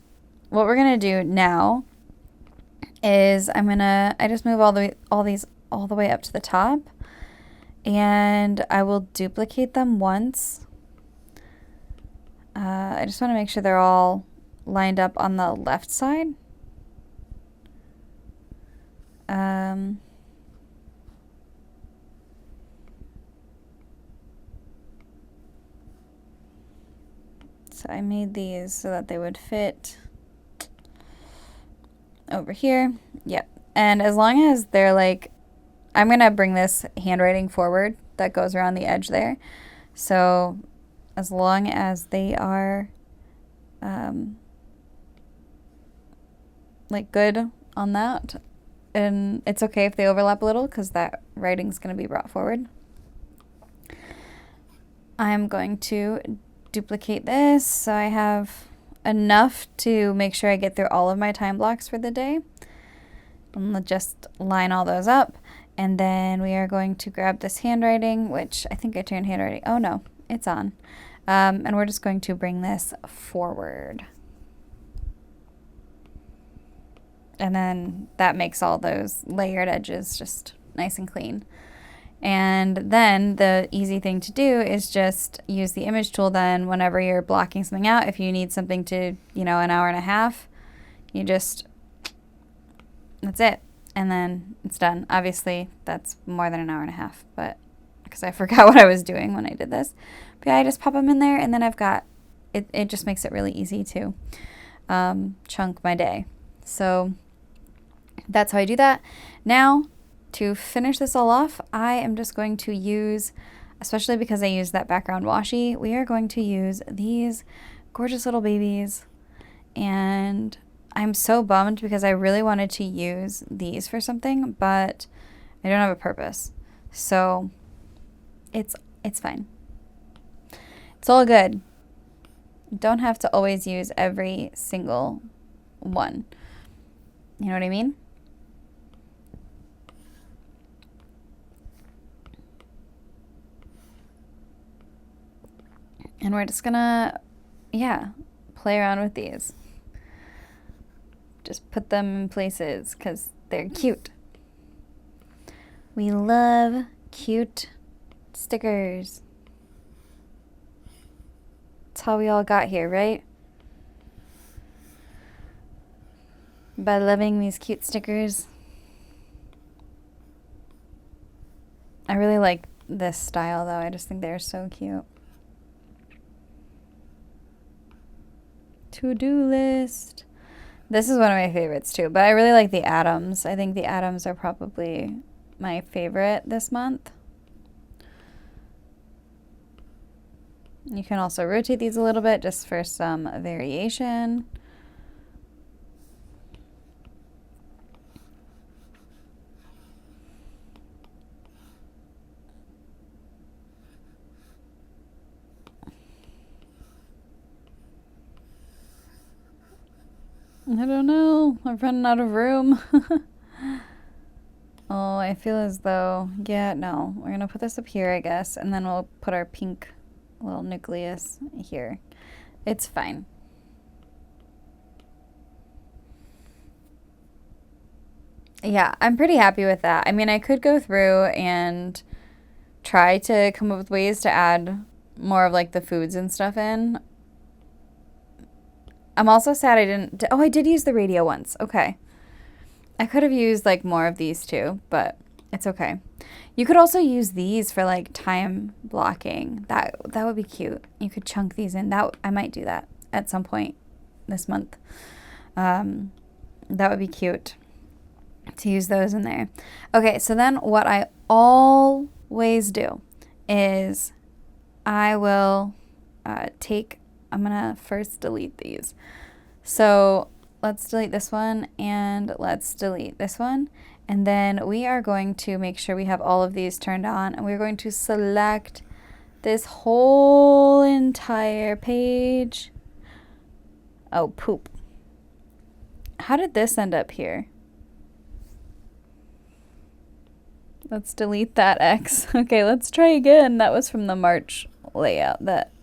what we're gonna do now is I just move all the way up to the top, and I will duplicate them once. I just want to make sure they're all lined up on the left side. So I made these so that they would fit over here. Yep. And as long as they're like, I'm going to bring this handwriting forward that goes around the edge there. So as long as they are like good on that, and it's okay if they overlap a little because that writing's going to be brought forward. I'm going to duplicate this so I have enough to make sure I get through all of my time blocks for the day. And just line all those up, and then we are going to grab this handwriting, which I think I turned handwriting. Oh no, it's on. And we're just going to bring this forward. And then that makes all those layered edges just nice and clean. And then the easy thing to do is just use the image tool then whenever you're blocking something out. If you need something to, an hour and a half, you just, that's it. And then it's done. Obviously, that's more than an hour and a half, but because I forgot what I was doing when I did this. But yeah, I just pop them in there, and then I've got, it just makes it really easy to chunk my day. So that's how I do that. Now, to finish this all off, I am just going to use, especially because I used that background washi, we are going to use these gorgeous little babies. And I'm so bummed because I really wanted to use these for something, but I don't have a purpose. So it's fine. It's all good. Don't have to always use every single one. You know what I mean? And we're just gonna, play around with these. Just put them in places because they're cute. We love cute stickers. That's how we all got here, right? By loving these cute stickers. I really like this style though. I just think they're so cute. To-do list. This is one of my favorites too, but I really like the atoms. I think the atoms are probably my favorite this month. You can also rotate these a little bit just for some variation. I don't know. I'm running out of room. Oh, I feel as though, yeah, no. We're going to put this up here, I guess, and then we'll put our pink little nucleus here. It's fine. Yeah, I'm pretty happy with that. I mean, I could go through and try to come up with ways to add more of like the foods and stuff in. I'm also sad I didn't, oh, I did use the radio once. Okay. I could have used like more of these too, but it's okay. You could also use these for like time blocking. That would be cute. You could chunk these in. I might do that at some point this month. That would be cute to use those in there. Okay, so then what I always do is I will I'm gonna first delete these. So let's delete this one and let's delete this one. And then we are going to make sure we have all of these turned on, and we're going to select this whole entire page. Oh, poop. How did this end up here? Let's delete that X. Okay, let's try again. That was from the March layout that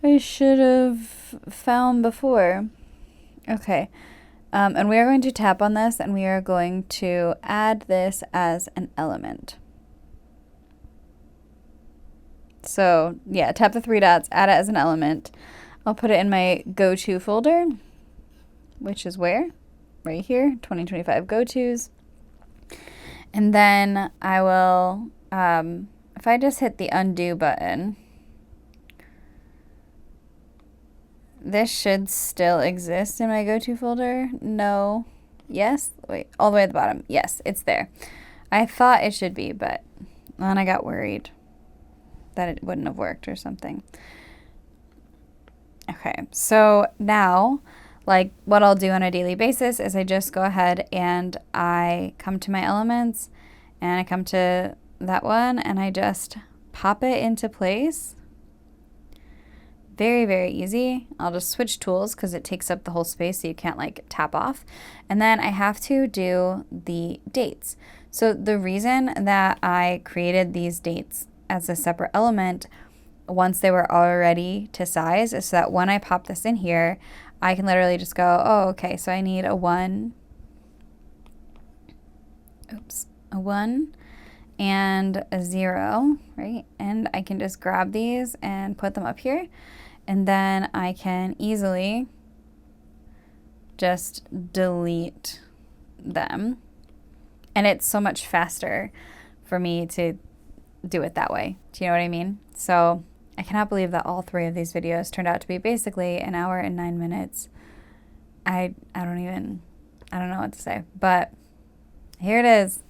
I should have found before. Okay. And we are going to tap on this and we are going to add this as an element. So yeah, tap the three dots, add it as an element. I'll put it in my go-to folder, which is where? Right here, 2025 go-tos. And then I will, if I just hit the undo button, this should still exist in my go-to folder. No. Yes? Wait, all the way at the bottom. Yes, it's there. I thought it should be, but then I got worried that it wouldn't have worked or something. Okay, so now, like what I'll do on a daily basis is I just go ahead and I come to my elements and I come to that one and I just pop it into place. Very, very easy. I'll just switch tools because it takes up the whole space so you can't like tap off. And then I have to do the dates. So the reason that I created these dates as a separate element once they were already to size is so that when I pop this in here, I can literally just go, oh, okay, so I need a 1, a 1 and a 0, right? And I can just grab these and put them up here. And then I can easily just delete them. And it's so much faster for me to do it that way. Do you know what I mean? So I cannot believe that all 3 of these videos turned out to be basically an hour and 9 minutes. I don't know what to say, but here it is.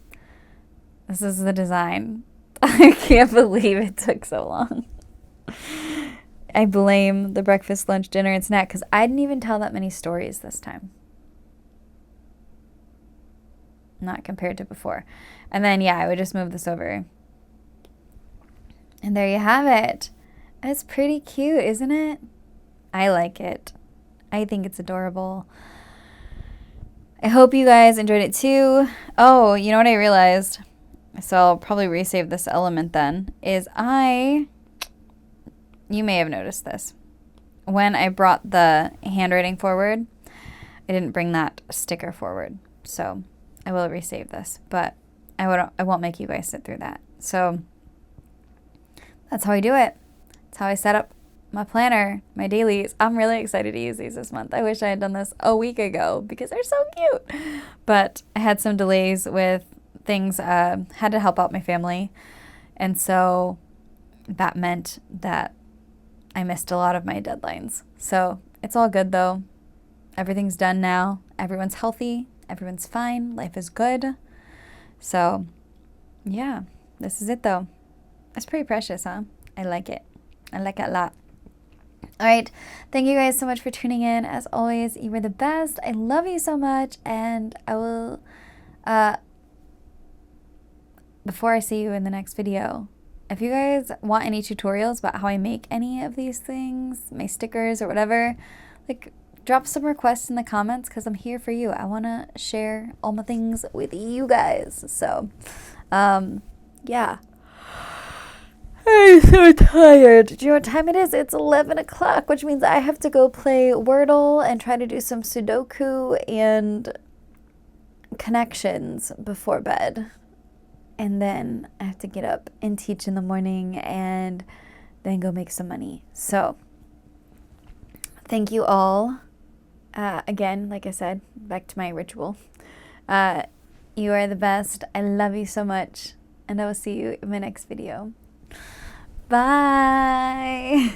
This is the design. I can't believe it took so long. I blame the breakfast, lunch, dinner, and snack because I didn't even tell that many stories this time. Not compared to before. And then, yeah, I would just move this over. And there you have it. It's pretty cute, isn't it? I like it. I think it's adorable. I hope you guys enjoyed it too. Oh, you know what I realized? So I'll probably resave this element then, is you may have noticed this. When I brought the handwriting forward, I didn't bring that sticker forward. So I will resave this, but I won't make you guys sit through that. So that's how I do it. That's how I set up my planner, my dailies. I'm really excited to use these this month. I wish I had done this a week ago because they're so cute. But I had some delays with things, had to help out my family. And so that meant that I missed a lot of my deadlines. So it's all good though. Everything's done now. Everyone's healthy. Everyone's fine. Life is good. So yeah, this is it though. It's pretty precious, huh? I like it. I like it a lot. All right. Thank you guys so much for tuning in. As always, you were the best. I love you so much. And I will, before I see you in the next video, if you guys want any tutorials about how I make any of these things, my stickers or whatever, like drop some requests in the comments because I'm here for you. I want to share all my things with you guys. So, yeah. I'm so tired. Do you know what time it is? It's 11 o'clock, which means I have to go play Wordle and try to do some Sudoku and connections before bed. And then I have to get up and teach in the morning and then go make some money. So, thank you all. Again, like I said, back to my ritual. You are the best. I love you so much. And I will see you in my next video. Bye.